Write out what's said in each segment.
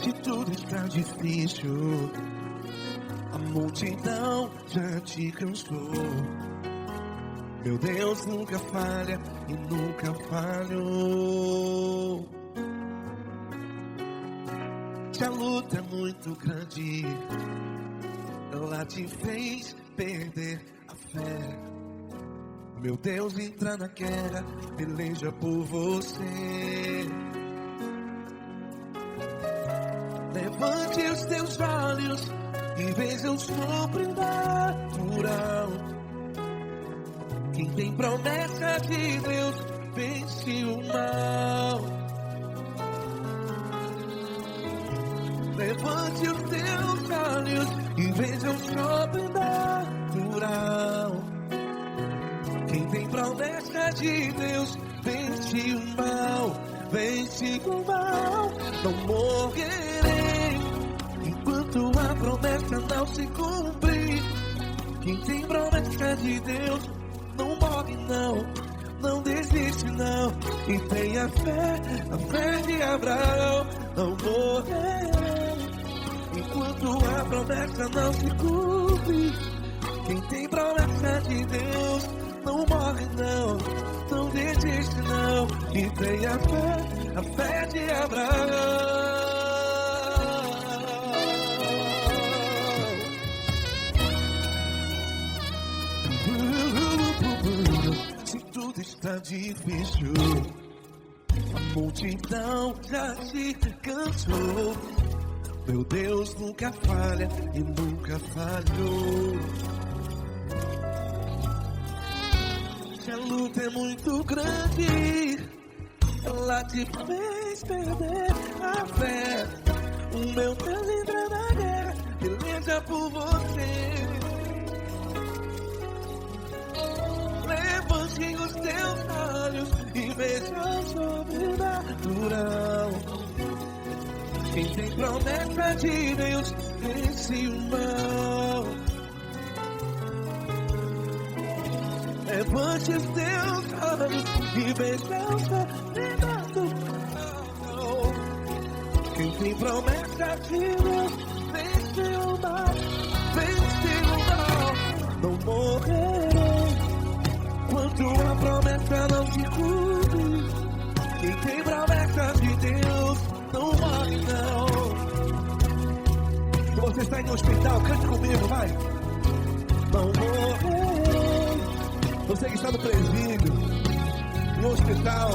Se tudo está difícil, a multidão já te cansou. Meu Deus nunca falha e nunca falhou. Se a luta é muito grande, ela te fez perder a fé. Meu Deus entra na guerra, peleja por você. Levante os teus olhos e veja o sobrenatural. Quem tem promessa de Deus vence o mal. Levante os teus olhos e veja o sobrenatural. Quem tem promessa de Deus vence o mal. Vence o mal. Não morrerei enquanto a promessa não se cumprir. Quem tem promessa de Deus não morre não, não desiste não. E tenha fé, a fé de Abraão. Não morrerei enquanto a promessa não se cumpre. Quem tem promessa de Deus não morre não, não desiste não. E tenha fé, a fé de Abraão. Se tudo está difícil, a multidão já se cansou. Meu Deus nunca falha e nunca falhou. Se a luta é muito grande, ela te fez perder a fé. O meu Deus entra na guerra, peleja por você. Levante os teus olhos e veja o sobrenatural. Quem tem promessa de Deus vence o mal. Levante os teus olhos e veja o sobrenatural. Quem tem promessa de Deus vence o mal. Vence o mal. Não morrerei enquanto a promessa não se cumpre. Quem tem promessa de Deus não morre não. Se você está em um hospital, cante comigo, vai. Não morrerei. Você que está no presídio, no hospital,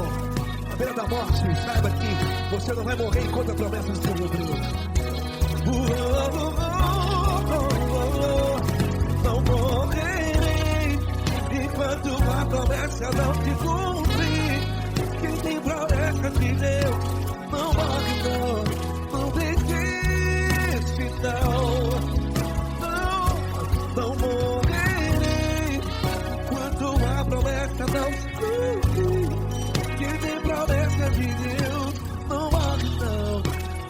à beira da morte, saiba que você não vai morrer enquanto a promessa se cumprir. Não morrerei enquanto a promessa não se cumprir. Quem tem promessa de Deus não morre não, não desiste não. Não morrerei enquanto a promessa não se cumprir. Quem tem promessa de Deus não morre não,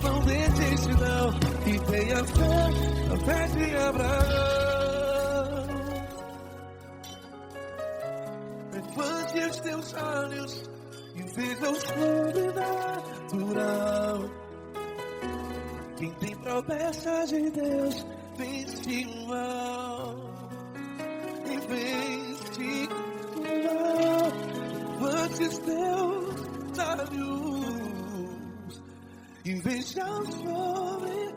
não desiste não. E tenha fé, a fé de Abraão. Levante os teus olhos e veja o sobrenatural. Quem tem promessa de Deus vence o mal. E vence o mal. Levante os teus olhos e veja o sobrenatural.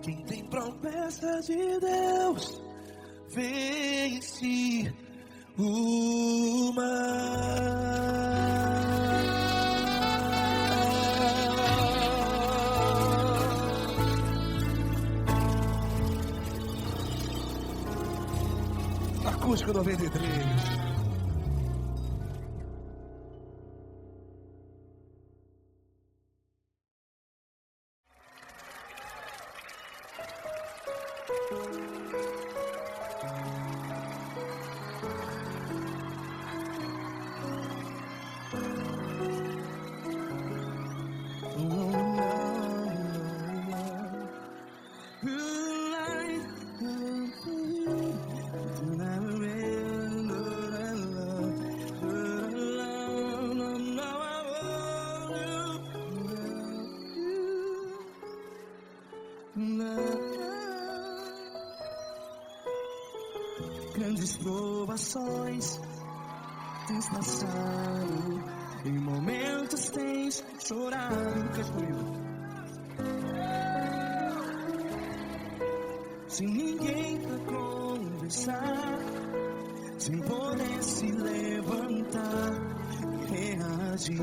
Quem tem promessa de Deus vence o mal. Acústico 93. vezes provações tens passado, em momentos tens chorado. Cante comigo. Sem ninguém pra conversar, sem poder se levantar e reagir.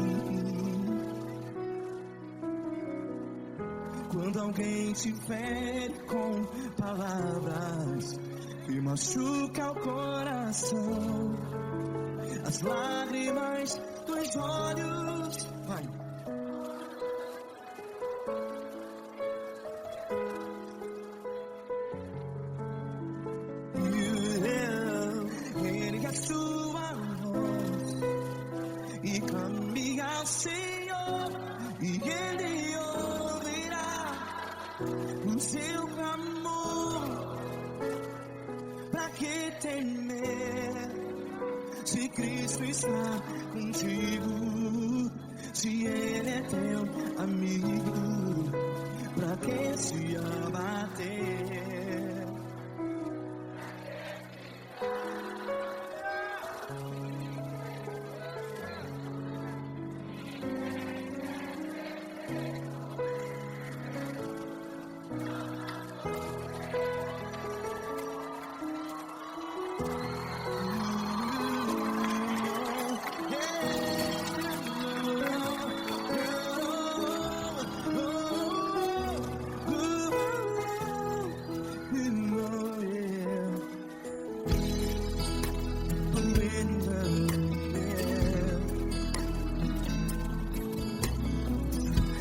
Quando alguém te fere com palavras que machuca o coração, as lágrimas dos olhos, vai. Ergue a sua voz e clame ao Senhor, e Ele ouvirá o seu clamor. Pra que temer, se Cristo está contigo? Se Ele é teu amigo, pra que se abater?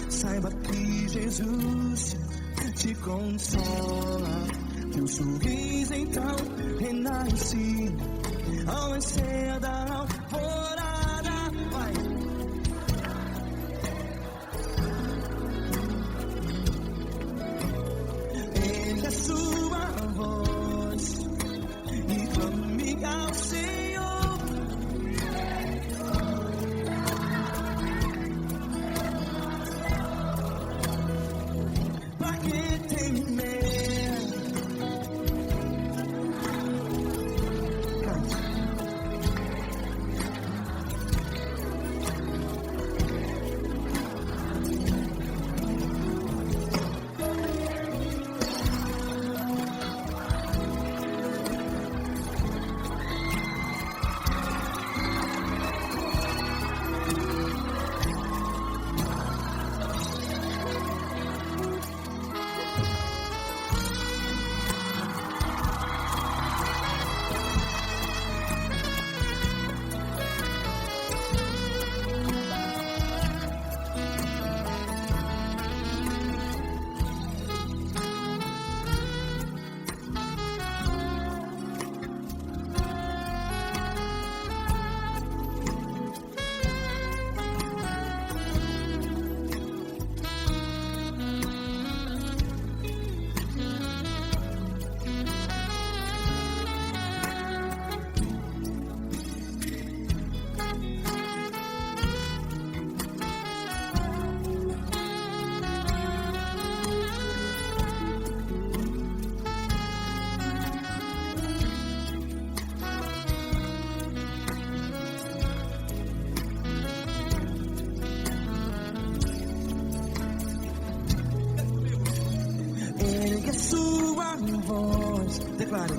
Saiba que Jesus te consola, teu sorriso então renasce ao nascer da alvorada. Vai. Ergue a sua voz e clame ao Senhor. Pra que temer? Ergue a sua voz, declare.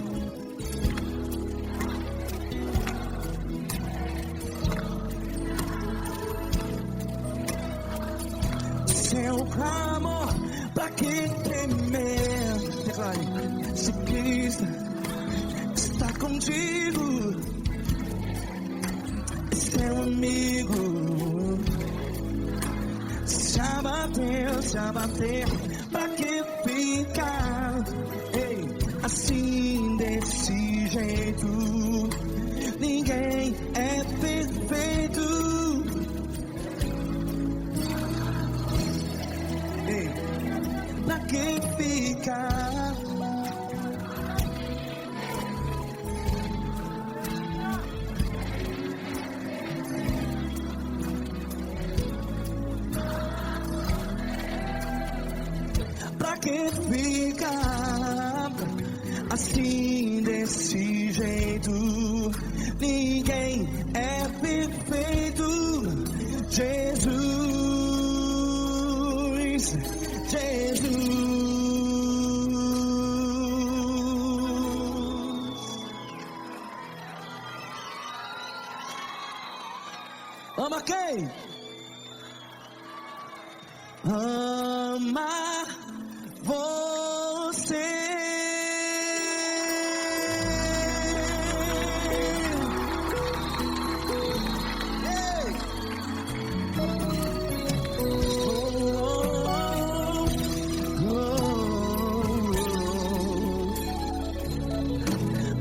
Seu clamor, pra que temer? Declare. Se Cristo está contigo, seu amigo, se abater, pra que ficar assim desse jeito? Ninguém é perfeito. Pra que ficar? Pra que ficar assim desse jeito? quem ama você.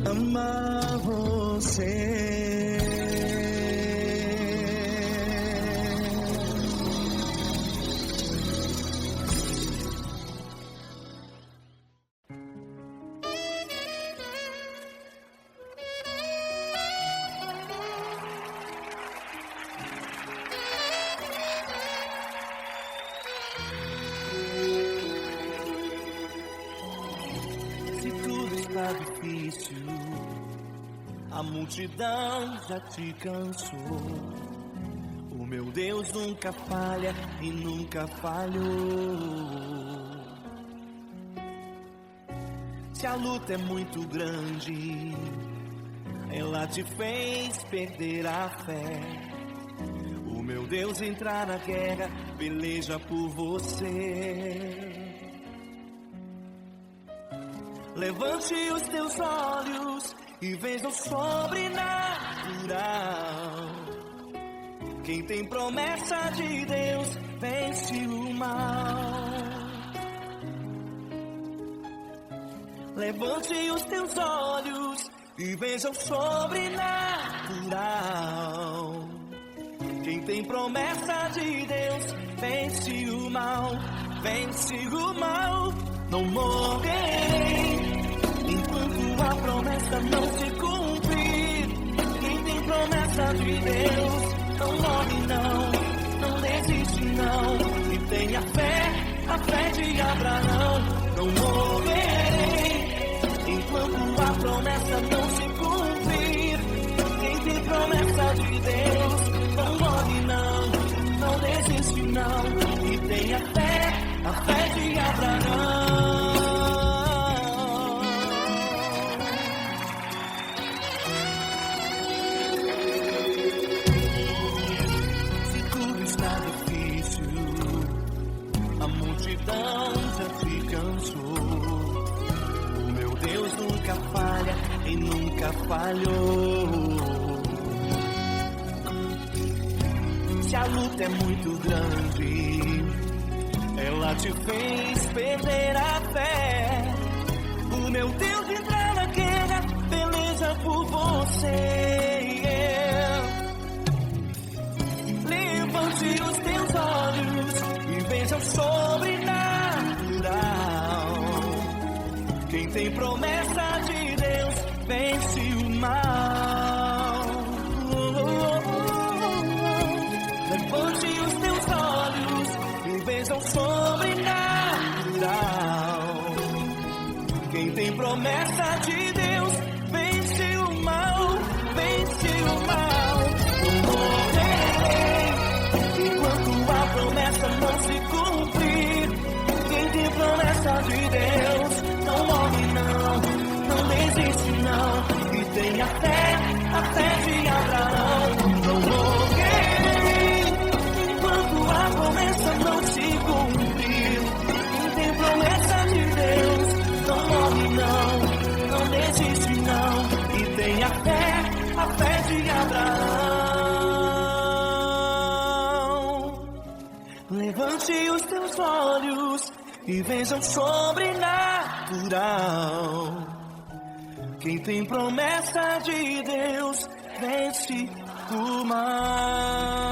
Amar você. Se tudo está difícil, a multidão já te cansou. O meu Deus nunca falha e nunca falhou. Se a luta é muito grande, ela te fez perder a fé. O meu Deus entrar na guerra, peleja por você. Levante os teus olhos e veja o sobrenatural. Quem tem promessa de Deus vence o mal. Levante os teus olhos e veja o sobrenatural. Quem tem promessa de Deus vence o mal. Vence o mal. Não morrerei enquanto a promessa não se cumprir. Quem tem promessa de Deus não morre não, não desiste não. E tenha fé, a fé de Abraão. Não morrerei enquanto a promessa não se cumprir. Quem tem promessa de Deus não morre não, não desiste não. E tenha fé, a fé de Abraão. A multidão já te cansou. O meu Deus nunca falha e nunca falhou. Se a luta é muito grande, ela te fez perder a fé. O meu Deus entrar na guerra, peleja por você. Levante os teus olhos e veja o sobrenatural. Quem tem promessa de Deus vence o mal. Levante os teus olhos e veja o sobrenatural. Quem tem promessa de Deus vence o mal. Vence o mal. Não morrerei enquanto a promessa não se cumprir. Quem tem promessa de Deus não morre não, não desiste não. E tenha fé, a fé de Abraão. Não morrerei enquanto a promessa não se cumprir. Quem tem promessa de Deus não morre não, não desiste não. E tenha fé, a fé de Abraão. Levante os teus olhos e veja o sobrenatural. Quem tem promessa de Deus vence o mal.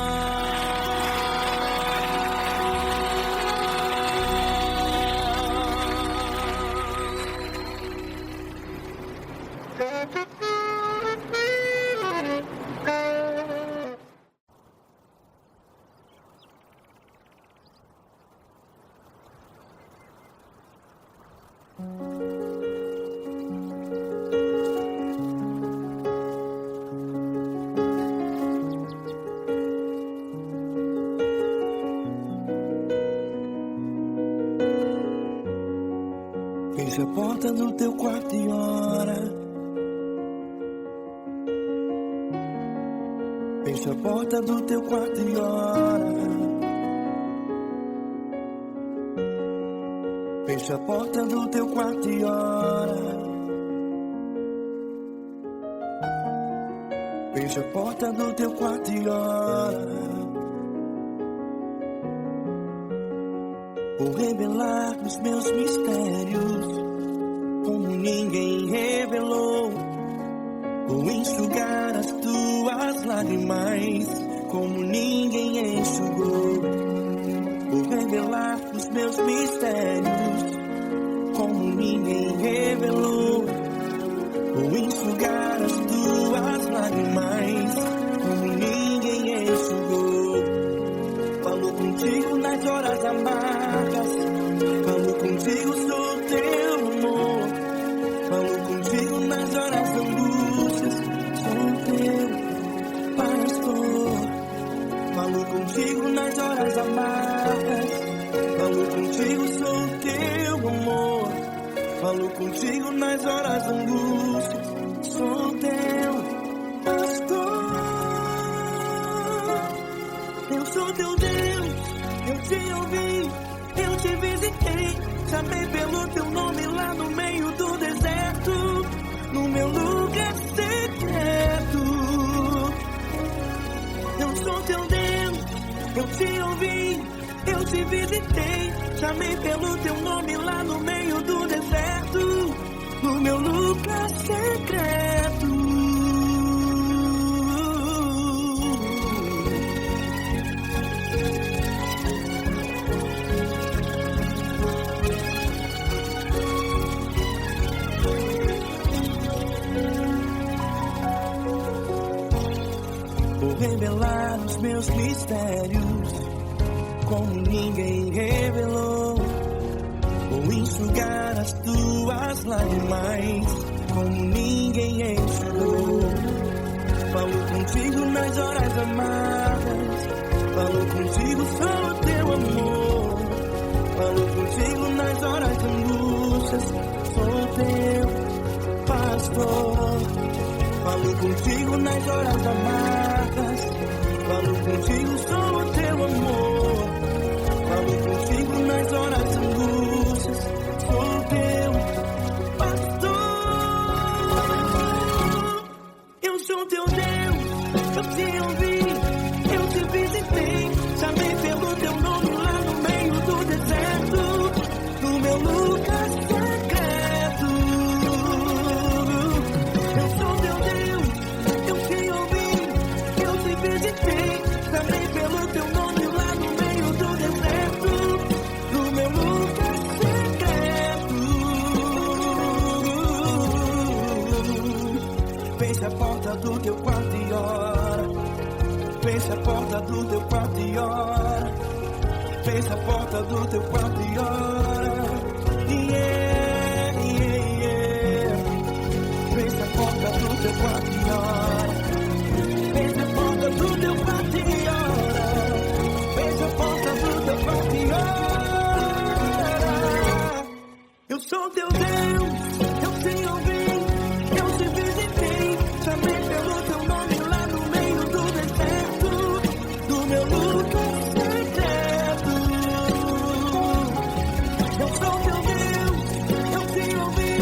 Feche a porta do teu quarto e ora. Fecha a porta do teu quarto e ora. Fecha a porta do teu quarto e ora. Fecha a porta do teu quarto e ora. Vou revelar os meus mistérios como ninguém revelou. Vou enxugar as tuas lágrimas como ninguém enxugou. Vou revelar os meus mistérios como ninguém revelou. Vou enxugar as tuas lágrimas como ninguém enxugou. Falo contigo nas horas amargas, falo contigo, sou teu amor. Falo contigo nas horas angústias, sou teu pastor. Falo contigo nas horas amargas, falo contigo, sou teu amor. Falo contigo nas horas angústias, sou teu pastor. Eu sou teu Deus, eu te ouvi, eu te visitei. Chamei pelo teu nome lá no meio do deserto, no meu lugar secreto. Eu sou teu Deus, eu te ouvi, eu te visitei. Chamei pelo teu nome lá no meio do deserto, no meu lugar secreto. Vou revelar os meus mistérios como ninguém revelou. Vou enxugar as tuas lágrimas como ninguém enxugou. Falo contigo nas horas amargas, falo contigo, sou teu amor. Falo contigo nas horas angústias, sou teu pastor. Falo contigo nas horas amargas, falo contigo, sou teu amor. Falo contigo nas horas angústias, sou teu pastor. Eu sou teu Deus, eu te ouvi, eu te visitei. Chamei pelo teu nome lá no meio do deserto, no meu lugar secreto. Eu sou teu Deus, eu te ouvi, eu te visitei. Chamei pelo teu nome lá no meio do deserto, no meu lugar secreto. Fecha a porta do teu quarto e ora. Fecha a porta do teu quarto e ora. Fecha a porta do teu quarto e ora. Yeah, yeah, yeah. Fecha a porta do teu quarto e ora. Fecha a porta do teu quarto e ora. Fecha a porta do teu quarto e ora. Eu sou teu Deus, eu te ouvi, eu te visitei. Chamei pelo teu nome lá no meio do deserto, do meu lugar secreto. Eu sou teu Deus, eu te ouvi,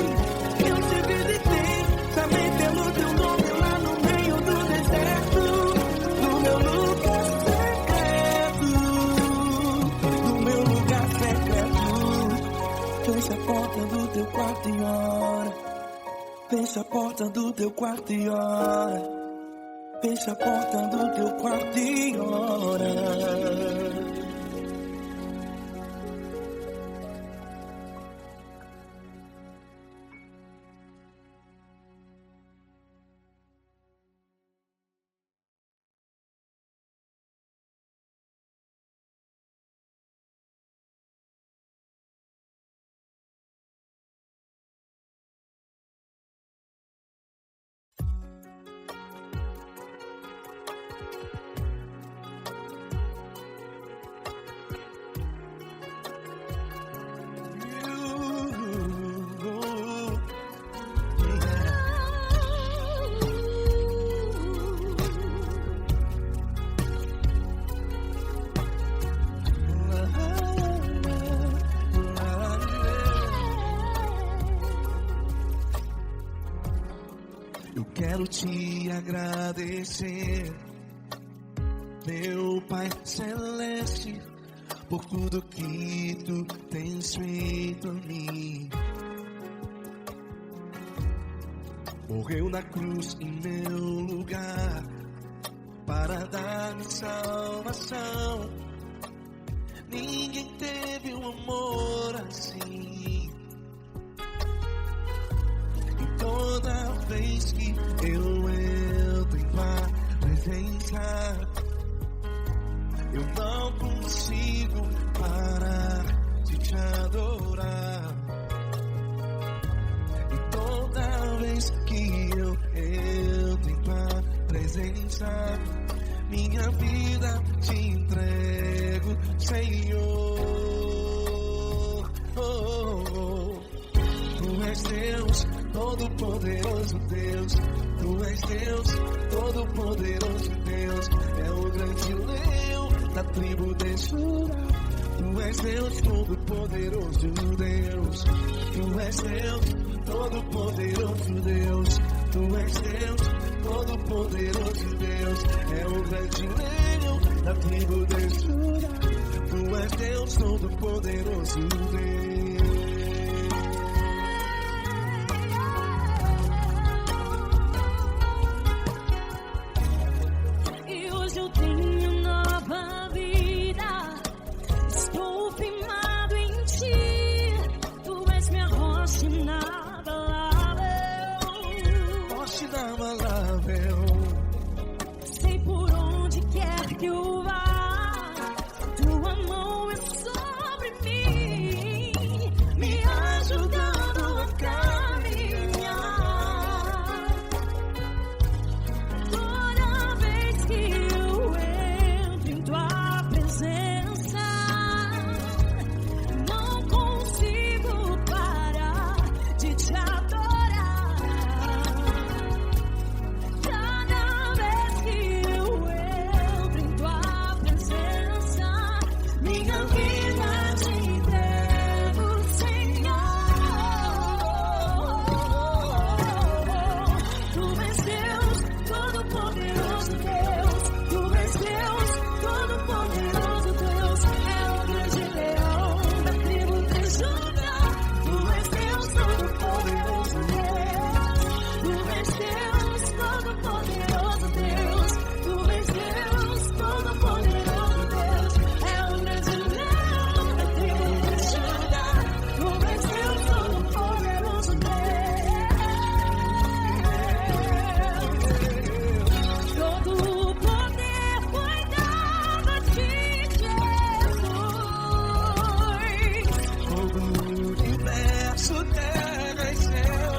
eu te visitei. Chamei pelo teu nome lá no meio do deserto, do meu lugar secreto, do meu lugar secreto. Fecha a porta do teu quarto e ora. Fecha a porta do teu quarto e ora. Fecha a porta do teu quarto e ora. quero te agradecer, meu Pai Celeste, por tudo que tu tens feito a mim. Morreu na cruz em meu lugar para dar-me salvação. Ninguém teve um amor assim. E toda vez que eu entro em tua presença, eu não consigo parar de te adorar. E toda vez que eu entro em tua presença, minha vida te entrego, Senhor. Tu és Deus, Todo-Poderoso Deus. Tu és Deus, Todo-Poderoso Deus. É o grande leão da tribo de Judá. Tu és Deus, Todo-Poderoso Deus. Tu és Deus, Todo-Poderoso Deus. Tu és Deus, Todo-Poderoso Deus. É o grande leão da tribo de Judá. Tu és Deus, Todo-Poderoso Deus. E hoje eu tenho nova vida. Estou firmado em ti. Tu és minha rocha inabalável. Rocha inabalável. Sei por onde quer que eu vá, tua mão é sobre mim, me ajudando a caminhar. Toda vez que eu entro em tua presença, não consigo parar de te adorar. Cada vez que eu entro em tua presença, minha vida te entrego, Senhor. Tu és Deus, Todo-Poderoso Deus. Tu és Deus, Todo-Poderoso Deus. É o grande leão da tribo de Judá. Tu és Deus, Todo-Poderoso Deus. Tu és Deus, Todo-Poderoso Deus. Tu és Deus, Todo-Poderoso Deus. É o grande leão da tribo de Judá. Tu és Deus, Todo-Poderoso Deus. Todo o poder foi dado a ti, Jesus. Todo o universo, terra e céu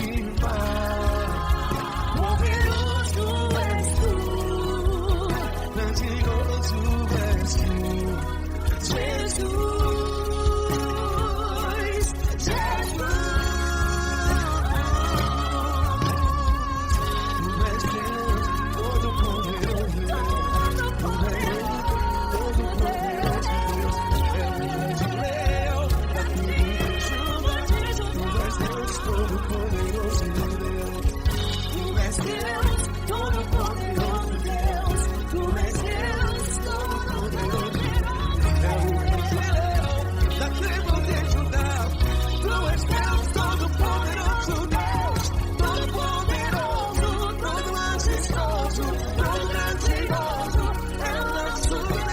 e mar. Poderoso és tu, Grandioso és tu, Jesus. Tu és Deus, Todo-Poderoso Deus. Todo-Poderoso Deus. É o grande leão da tribo de Judá. Tu és Deus, Todo-Poderoso Deus. Tu és Deus, Todo-Poderoso Deus. Tu és Deus, Todo-Poderoso Deus. É o grande leão da tribo de Judá. Tu és Deus, Todo-Poderoso Deus. Todo-Poderoso, todo majestoso, todo grandioso. É o nosso Deus.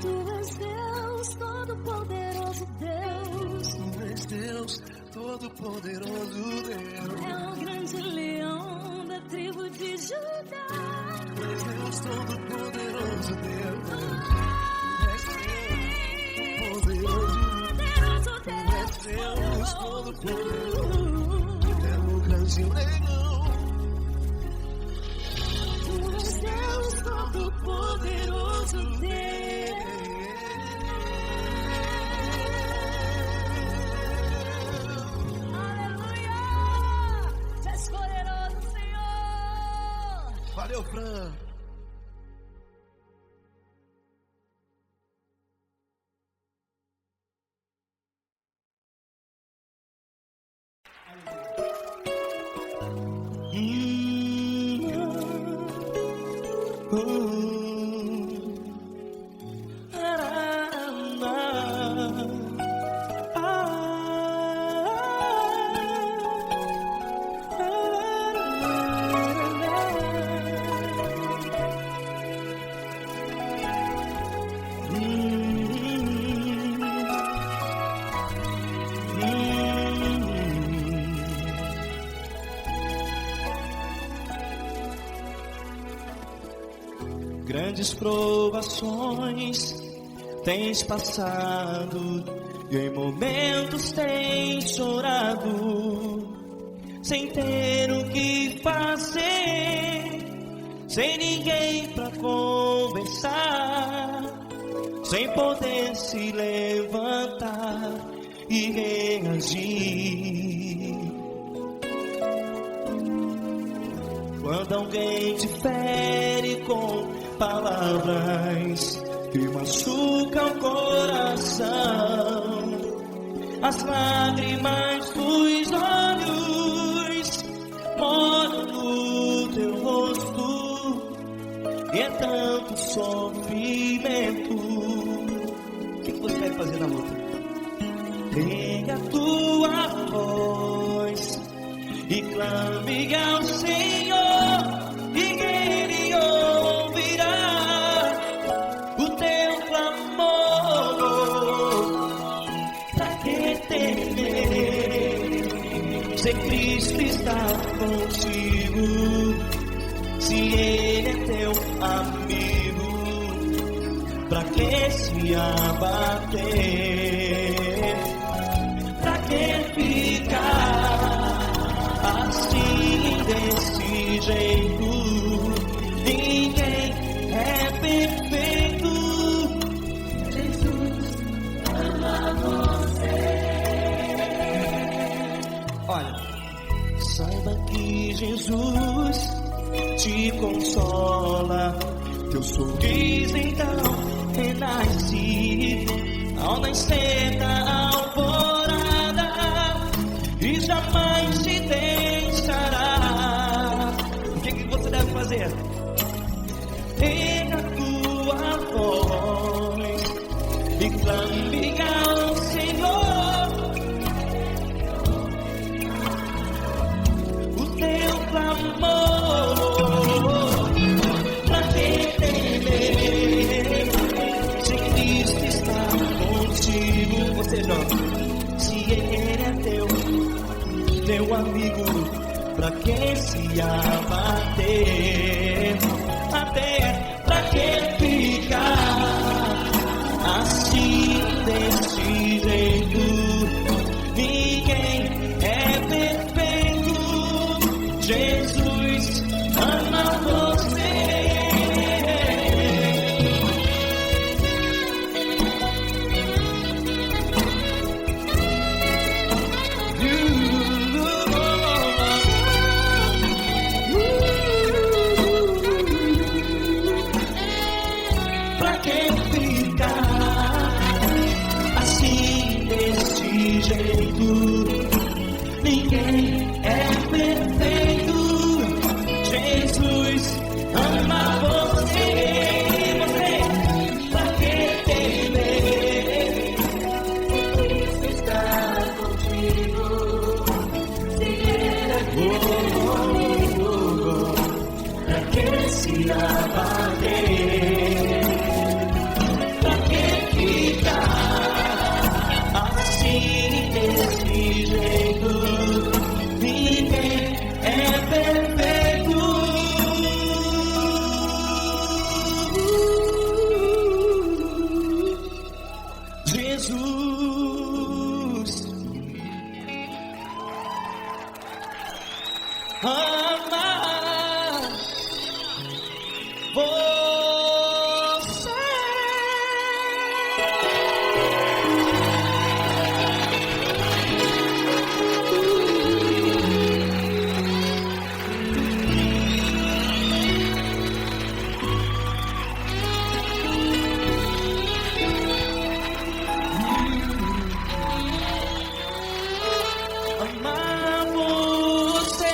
Tu és Deus, Todo-Poderoso Deus. Tu és Deus, Todo-Poderoso Deus. É o grande leão da tribo de Judá. Tu és Deus, Todo-Poderoso Deus. Tu és Deus, Poderoso. Tu és Deus, Todo-Poderoso. É o grande leão. Tu és Deus, Todo-Poderoso Deus. Aleluia! Tu és poderoso, Senhor. Valeu, Fran. Grandes provações tens passado e em momentos tens chorado, sem ter o que fazer, sem ninguém pra conversar, sem poder se levantar e reagir. Quando alguém te fere com palavras que machucam o coração, as lágrimas dos olhos molham no teu rosto, e é tanto sofrimento. O que você vai fazer na luta? Pega a tua voz e clame ao Senhor, e Ele ouvirá o teu clamor. Pra que temer, se Cristo está contigo, se Ele é teu amigo? Pra que se abater? Pra que ficar assim desse jeito? Ninguém é perfeito. Jesus ama você. Olha, saiba que Jesus te consola. Teu sorriso então renasce ao nascer da alvorada, e jamais te deixará. O que você deve fazer? Pega a tua voz e clame ao Senhor, o teu clamor. Pra que temer, se Cristo está contigo? Você joga. Se Ele é teu amigo, pra que se abater? Até pra que ficar assim desse jeito? Ninguém é perfeito. Jesus ama você. Ninguém é perfeito. Jesus ama você. Pra que temer? Cristo está contigo. Se Ele é teu amigo, pra que se abater? Pra que ficar assim desse jeito? Ninguém é perfeito. Jesus ama você. Amar você.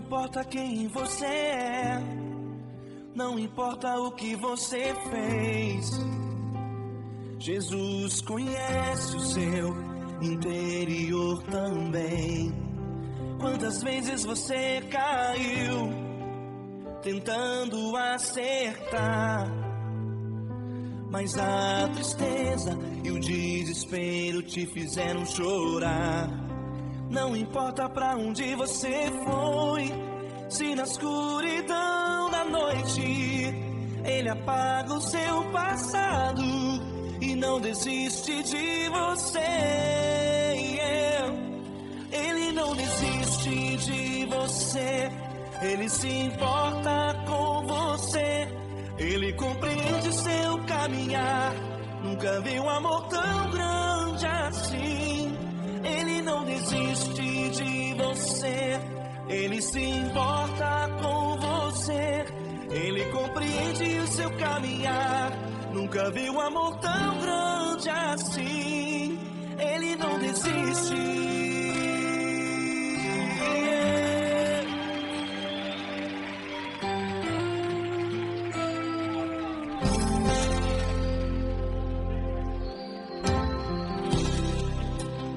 importa quem você é, não importa o que você fez, Jesus conhece o seu interior também. Quantas vezes você caiu tentando acertar, mas a tristeza e o desespero te fizeram chorar. Não importa pra onde você foi, se na escuridão da noite Ele apaga o seu passado e não desiste de você. Ele não desiste de você, Ele se importa com você, Ele compreende seu caminhar. Nunca vi um amor tão grande assim. Ele não desiste de você, Ele se importa com você, Ele compreende o seu caminhar. Nunca vi um amor tão grande assim. Ele não desiste.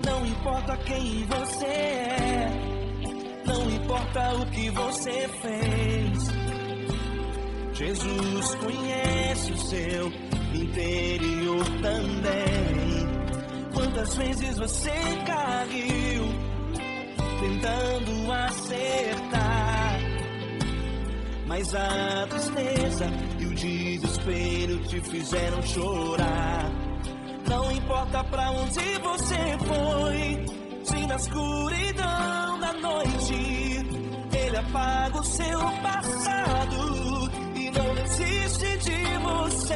Não importa quem você é, não importa o que você fez, Jesus conhece o seu interior também. Quantas vezes você caiu tentando acertar, mas a tristeza e o desespero te fizeram chorar. Não importa pra onde você foi, se na escuridão da noite Ele apaga o seu passado e não desiste de você.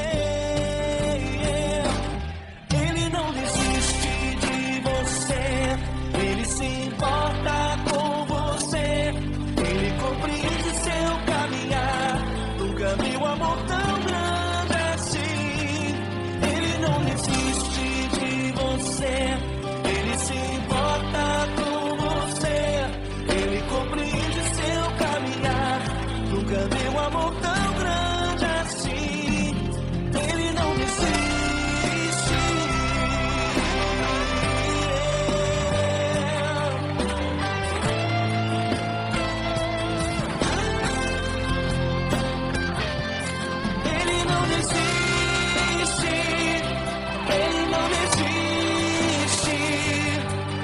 Ele não desiste de você, Ele se importa com você, Ele compreende seu caminhar. Nunca vi um amor tão grande assim. Ele não desiste de você, Ele se importa com você, Ele compreende seu caminhar. Nunca vi um amor tão grande assim. Ele não desiste. Ele não desiste.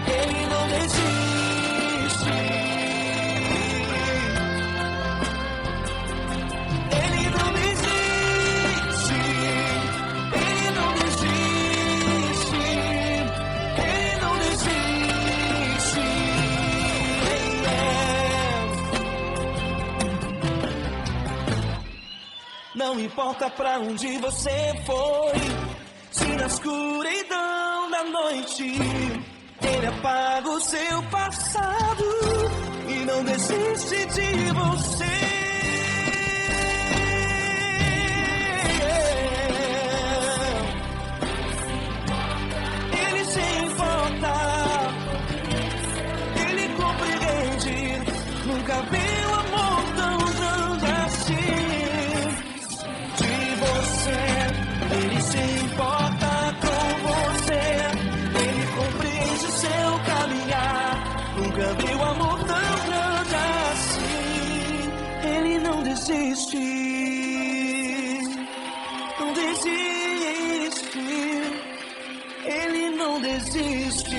Ele não desiste. Ele não desiste. Ele não desiste. Ele não desiste. Ele não desiste. Não importa pra onde você foi, se na escuridão da noite Ele apaga o seu passado e não desiste de você. Ele se importa, Ele compreende. Nunca vi um amor tão grande assim. De você, Ele se importa com você, Ele compreende seu caminhar. Nunca vi um amor tão grande assim. Ele não desiste, não desiste. Ele não desiste.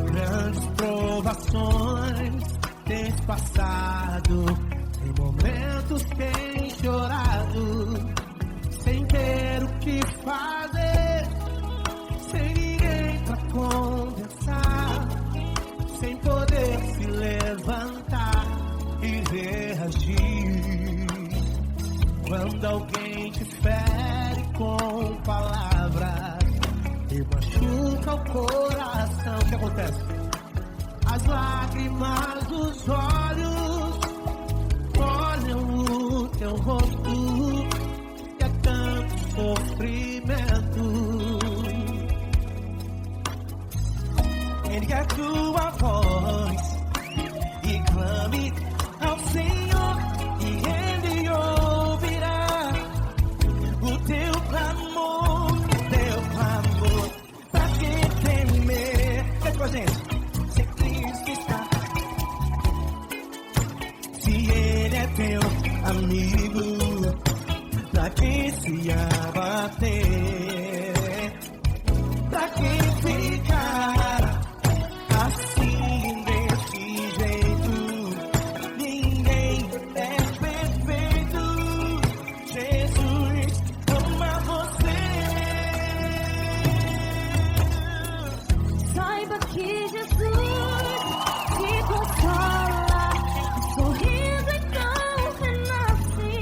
Grandes provações tens passado, em momentos tens chorado, sem ter o que fazer, sem ninguém pra conversar, sem poder se levantar e reagir. me machuca o coração. O que acontece? As lágrimas dos olhos olham o teu rosto, que é tanto sofrimento. Ergue a tua voz e clame ao Senhor, e Ele ouvirá o teu clamor, pra que temer? Cante com a gente. Se Cristo está, se Ele é teu amigo, pra que se abater? Pra que ficar assim desse jeito? Ninguém é perfeito. Jesus ama você. Saiba que Jesus te consola, sorrindo então renasce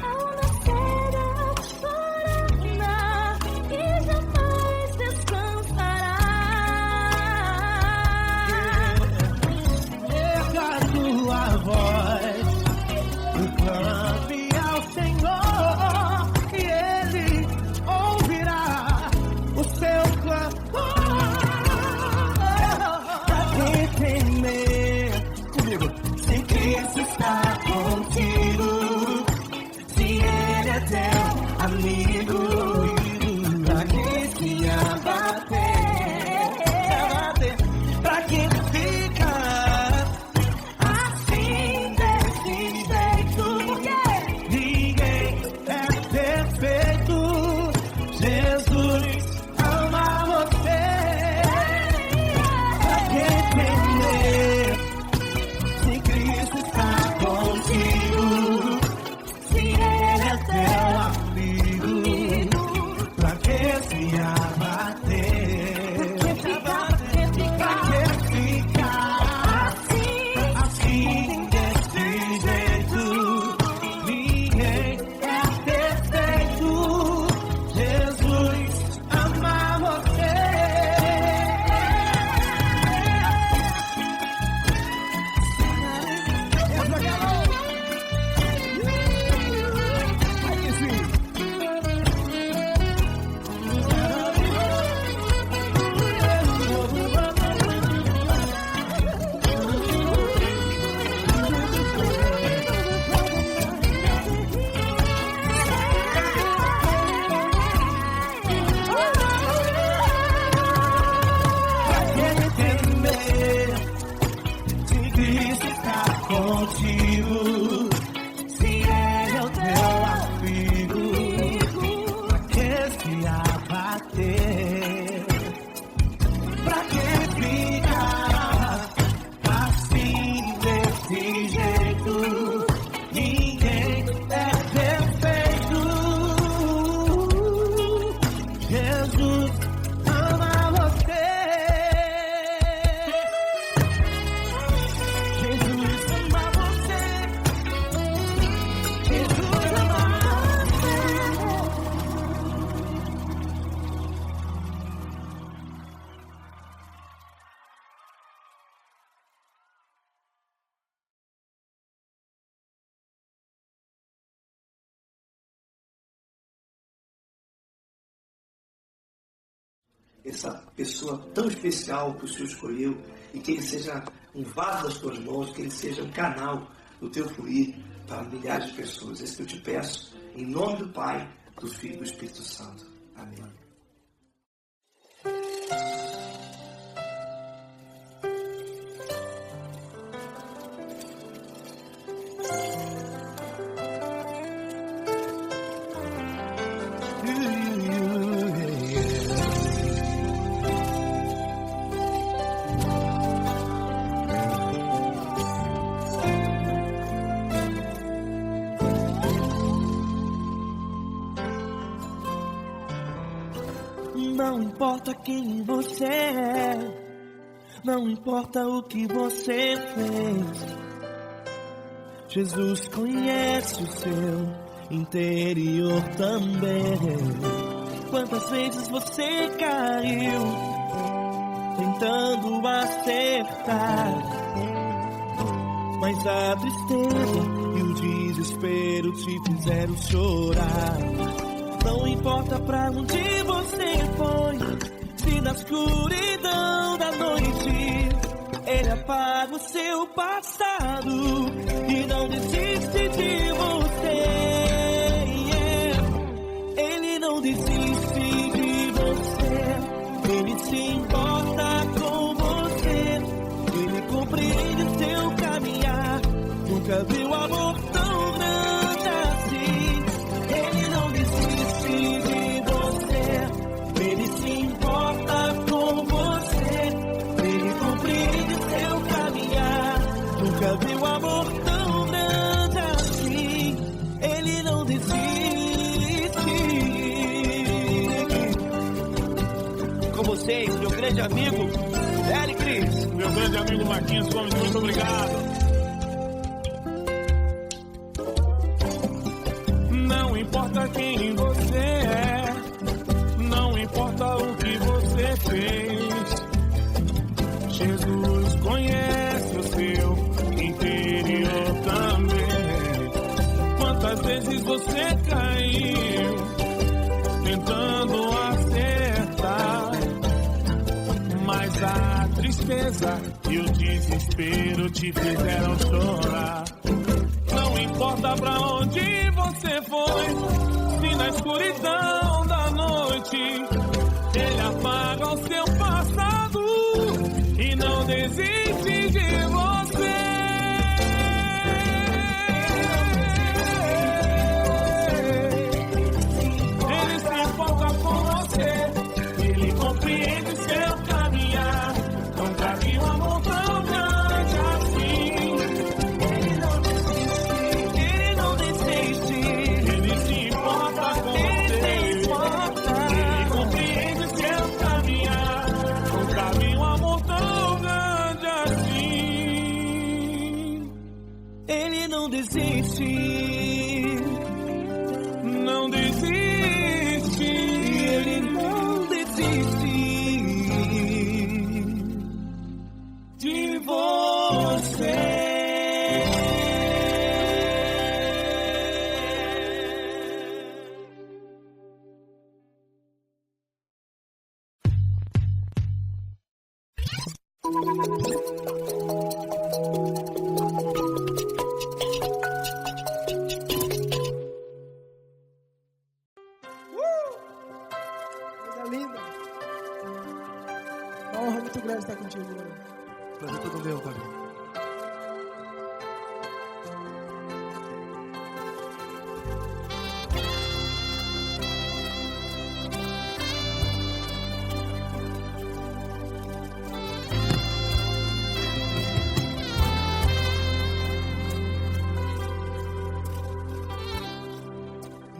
ao nascer da corona e jamais descansará. Erga a tua voz e clame ao Senhor, e Ele ouvirá o seu clamor. Pra que temer? Comigo. Se Cristo está contigo, se Ele é teu amigo, pra que se abater? Pra que ficar assim desse jeito? Ninguém é perfeito. Jesus ama você. Pra que temer? Se Cristo está contigo, se Ele é teu amigo, pra que se abater? Pra que ficar assim desse jeito? Ninguém é perfeito. Jesus ama você. Aí sim. Pra que temer? Se Cristo está contigo, se Ele é o teu amigo, pra que se abater? Pra que ficar assim desse jeito? Ninguém é perfeito. Jesus ama você. Jesus ama você. Jesus ama você. Essa pessoa tão especial que o Senhor escolheu, e que Ele seja um vaso das tuas mãos, que Ele seja um canal do teu fluir para milhares de pessoas. É isso que eu te peço, em nome do Pai, do Filho e do Espírito Santo. Amém. Não importa quem você é, não importa o que você fez, Jesus conhece o seu interior também. Quantas vezes você caiu tentando acertar, mas a tristeza e o desespero te fizeram chorar. Não importa pra onde você foi, se na escuridão da noite Ele apaga o seu passado e não desiste de você. Ele não desiste de você, Ele se importa com você, Ele compreende o seu caminhar. Nunca viu amor tão grande assim. Ele não desiste de você, Ele se importa com você, Ele compreende o seu caminhar. Nunca viu amor tão grande assim. Ele não desiste. Com vocês, meu grande amigo L. Cris. Meu grande amigo Marquinhos Gomes, muito obrigado. Não importa quem você é, não importa o que você fez, Jesus conhece o seu interior também. Quantas vezes você caiu tentando acertar, mas a tristeza e o desespero te fizeram chorar. Não importa pra onde você foi, se na escuridão da noite Ele apaga o seu passado e não desiste de você. Ele se importa com você, Ele compreende seu caminhar. Nunca vi um amor tão grande assim. Ele não desiste, Ele se importa com você, Ele compreende seu caminhar. Nunca vi um amor tão grande assim. Ele não desiste, não desiste, Ele não desiste de você. Coisa linda. Uma honra muito grande estar contigo, Lula. Prazer todo meu, Pai.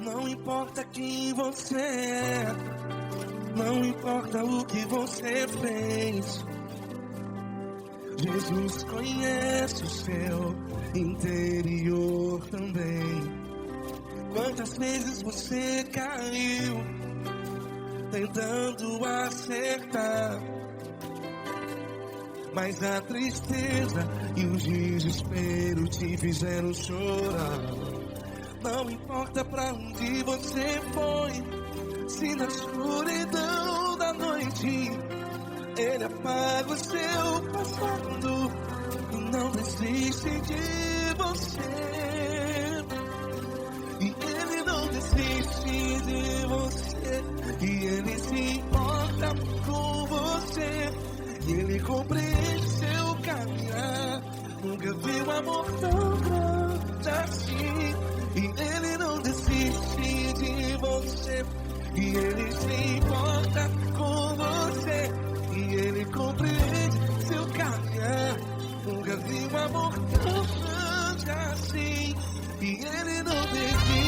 Não importa quem você é, não importa o que você fez, Jesus conhece o seu interior também. Quantas vezes você caiu tentando acertar, mas a tristeza e o desespero te fizeram chorar. Não importa pra onde você foi, se na escuridão da noite Ele apaga o seu passado e não desiste de você. E Ele não desiste de você, e Ele se importa com você, e Ele compreende seu caminhar. Nunca vi um amor tão grande assim. E Ele não desiste de você, e Ele se importa com você, e Ele compreende seu caminhar. Nunca vi um amor tão grande assim. E Ele não desiste.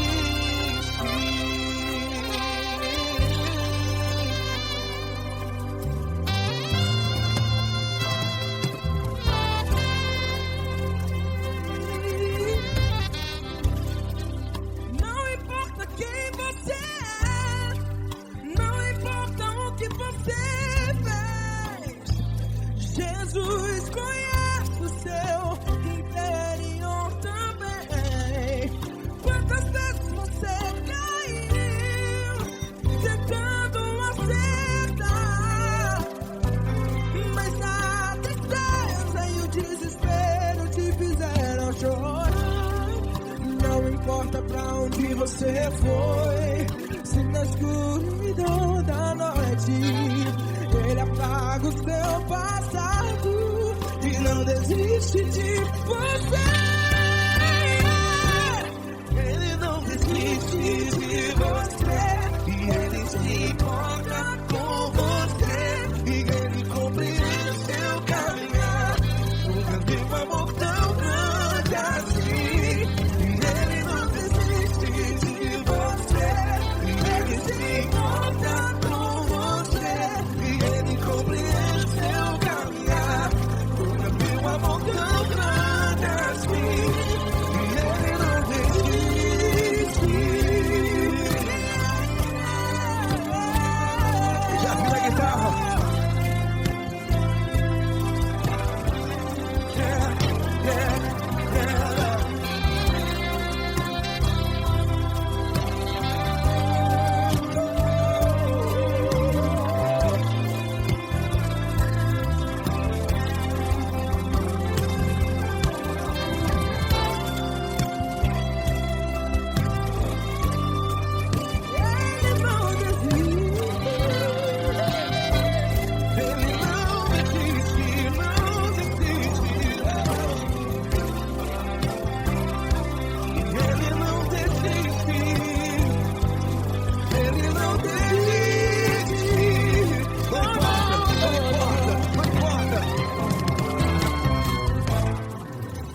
Não importa quem você é, você foi. Se na escuridão da noite Ele apaga o seu passado e não desiste de você. Ele não desiste de você e Ele se importa com você e Ele compreende o seu caminhar. Nunca vi um amor tão grande assim. E Ele não desiste de você e Ele se importa com você e Ele compreende o seu caminhar. Nunca vi um amor tão grande assim. E Ele não desiste. Já vi a guitarra.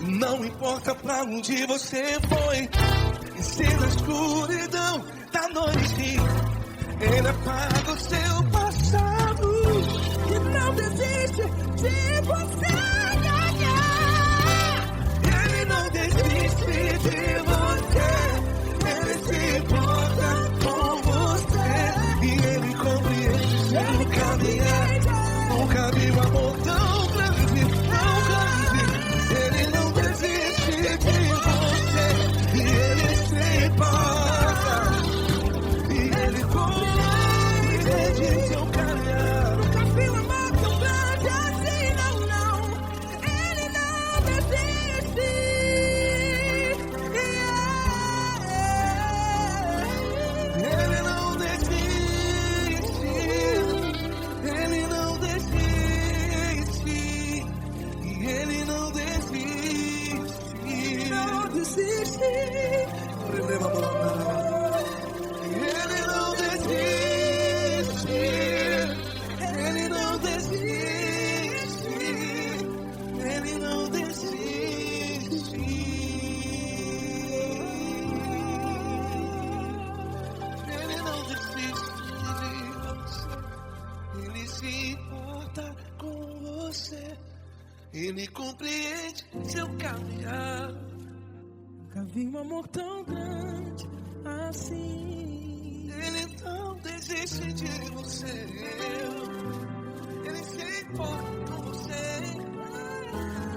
Não importa pra onde você foi, e se na escuridão da noite Ele apaga o seu passado e não desiste de você. Ele não desiste de você, Ele se importa com você e Ele compreende seu caminhar. Nunca vi um amor tão grande, tão grande. Ele não desiste de você e Ele se importa e Ele compreende seu caminhar. Nunca vi um amor tão grande assim, não, não. Ele não desiste. Ele não desiste. Ele não desiste. E Ele não desiste. Não desiste. Ele não desiste. Ele não desiste. Ele não desiste. Ele não desiste de você. Ele se importa com você. Ele compreende seu caminhar. Nunca vi um amor tão grande assim. Ele não desiste de você. Ele se importa com você.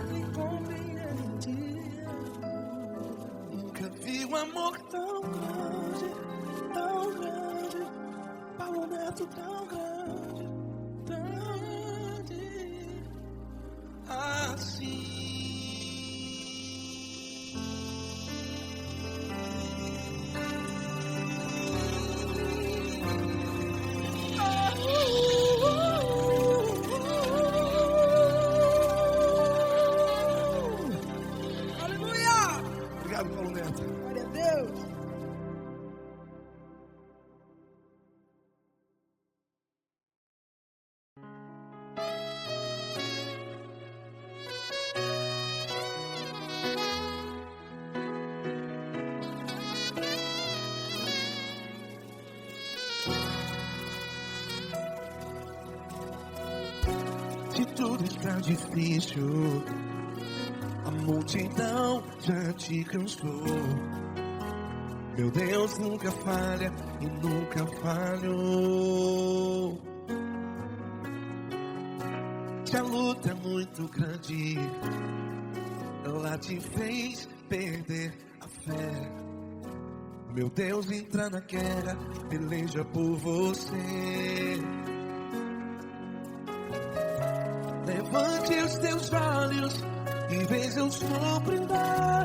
Ele compreende. Nunca vi um amor tão grande, tão grande. Paulo Neto tão grande, tão grande assim. Aleluia! Obrigado, Paulo Neto. Glória a Deus. Se tudo está difícil, a multidão já te cansou. Meu Deus nunca falha e nunca falhou. Se a luta é muito grande, ela te fez perder a fé. Meu Deus entra na guerra, peleja por você. Levante os teus olhos e veja o sobrenatural.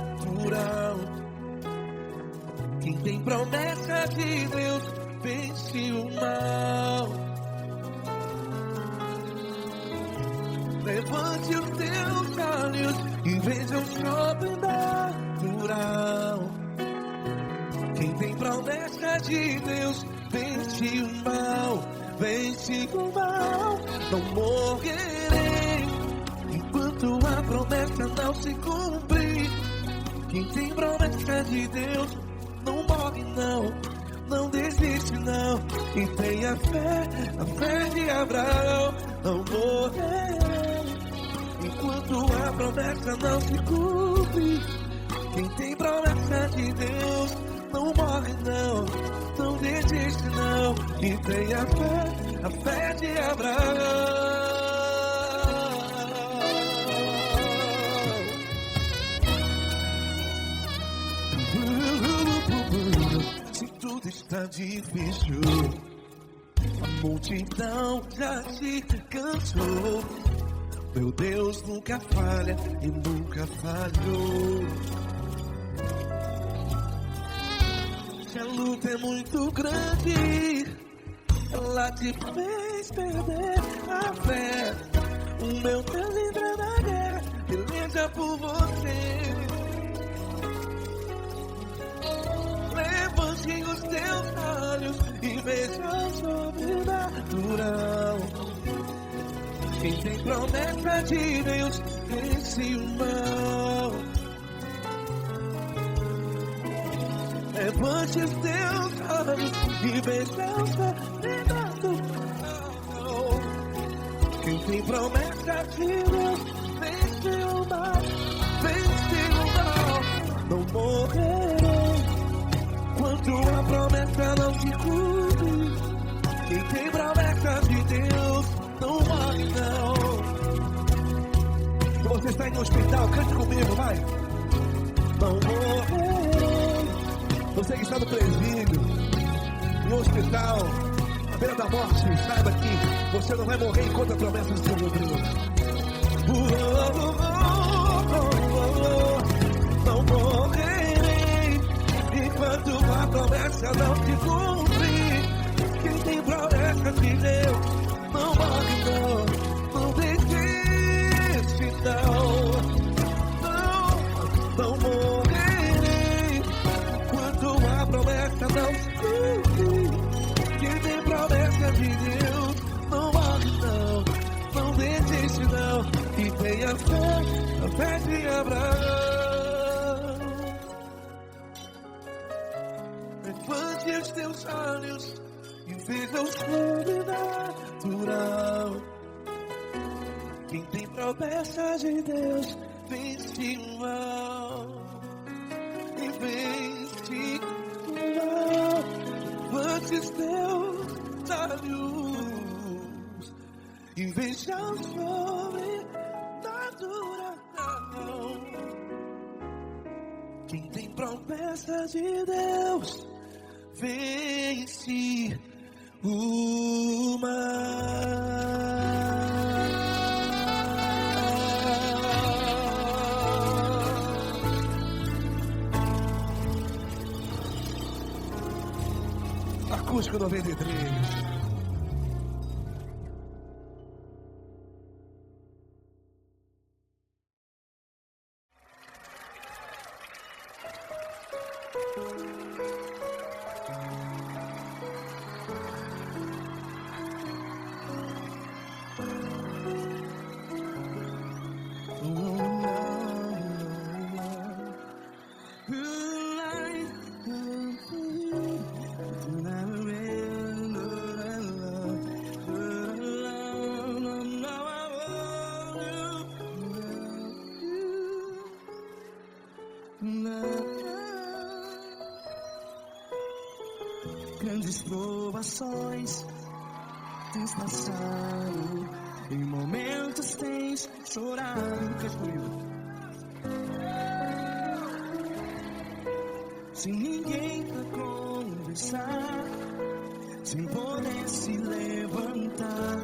Quem tem promessa de Deus vence o mal. Levante os teus olhos e veja o sobrenatural. Quem tem promessa de Deus vence o mal. Vence o mal. Não morrerei enquanto a promessa não se cumprir. Quem tem promessa de Deus não morre não, não desiste não. E tenha fé, a fé de Abraão. Não morrerei enquanto a promessa não se cumpre. Quem tem promessa de Deus não morre não, não desiste não. E tenha fé, a fé de Abraão. Se tudo está difícil, a multidão já se cansou. Meu Deus nunca falha e nunca falhou. Se a luta é muito grande, ela te fez perder a fé. O meu Deus entra na guerra, peleja por você. Levante os teus olhos e veja o sobrenatural. Quem tem promessa de Deus vence o mal. Levante os teus olhos e veja o sobrenatural. Quem tem promessa de Deus vence o mal. Vence o mal. Não morrerei enquanto a promessa não se cumpre. Quem tem promessa de Deus não morre não. Se você está em um hospital, cante comigo, vai. Não morrerei. Você que está no presídio, em um hospital, à beira da morte, saiba que você não vai morrer enquanto a promessa não se cumprir. Não morrerei enquanto a promessa não se cumprir. Quem tem promessa de Deus não morre não, não desiste não. Não morrerei enquanto a promessa não se cumprir. Quem tem promessa de Deus não morre não, não desiste não. E tenha fé, a fé de Abraão. Levante os teus olhos e veja o sobrenatural. Quem tem promessa de Deus vence o mal. E vence o mal. Levante os teus olhos e veja o sobrenatural. Quem tem promessa de Deus vence o mal. Acústico 93. Grandes provações tens passado, em momentos tens chorado, sem ninguém pra conversar, sem poder se levantar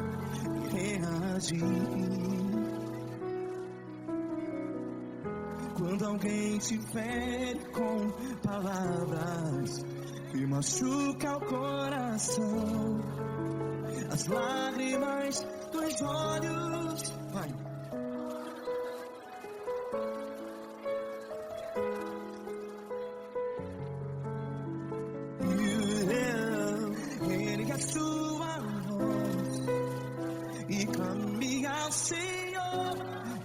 e reagir. Quando alguém te fere com palavras que machuca o coração, as lágrimas dos olhos, vai. Ergue a sua voz e clame ao Senhor,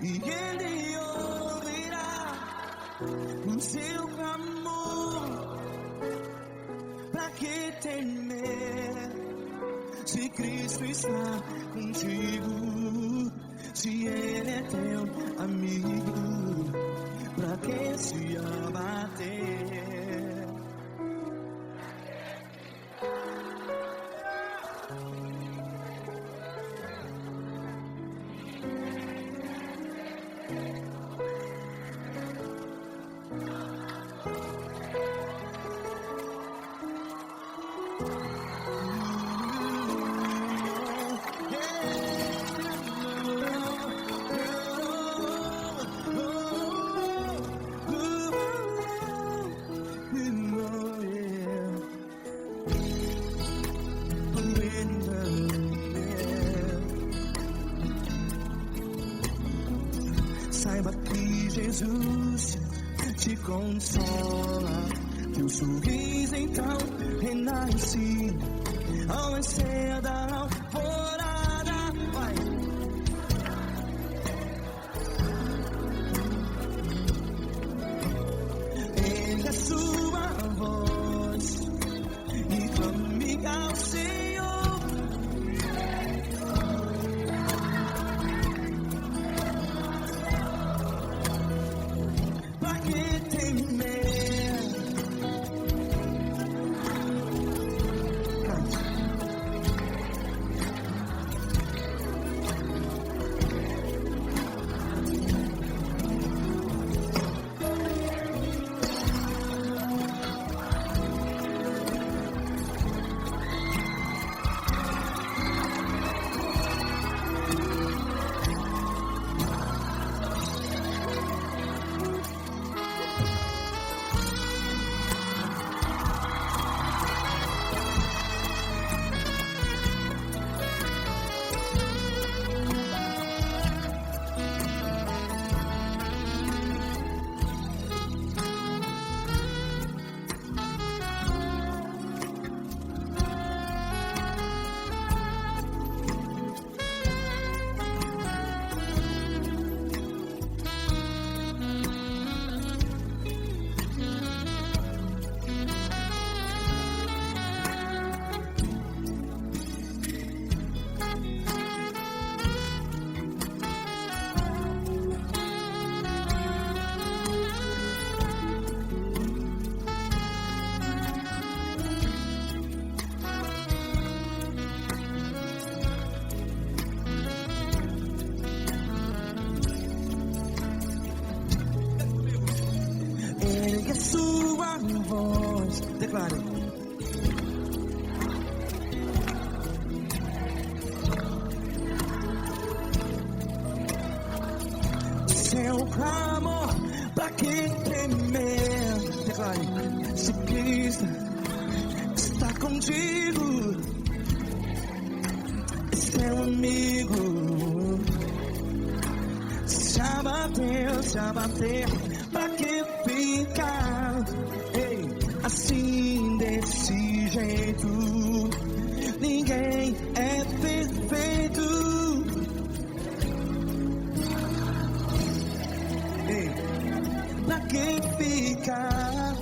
e Ele ouvirá o seu clamor. Pra que temer, se Cristo está contigo, se Ele é teu amigo? Pra que se abater? Saiba que Jesus te consola, teu sorriso então renasce ao nascer da alvorada. Vai. Ergue a sua voz e clame ao Senhor. Pra que temer? Ergue a sua voz, declare. Seu clamor, pra que temer? Declare. Se Cristo está contigo, é seu amigo. Se abater, pra que ficar, ei, assim desse jeito? Ninguém é perfeito. Ei, pra que ficar?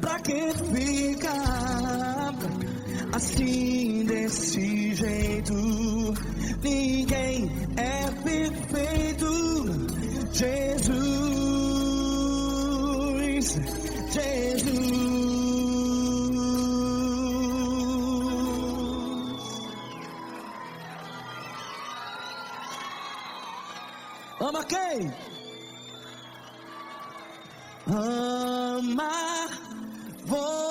Pra que ficar assim desse jeito? Ninguém é perfeito. Jesus, Jesus. Ama quem? Ama vou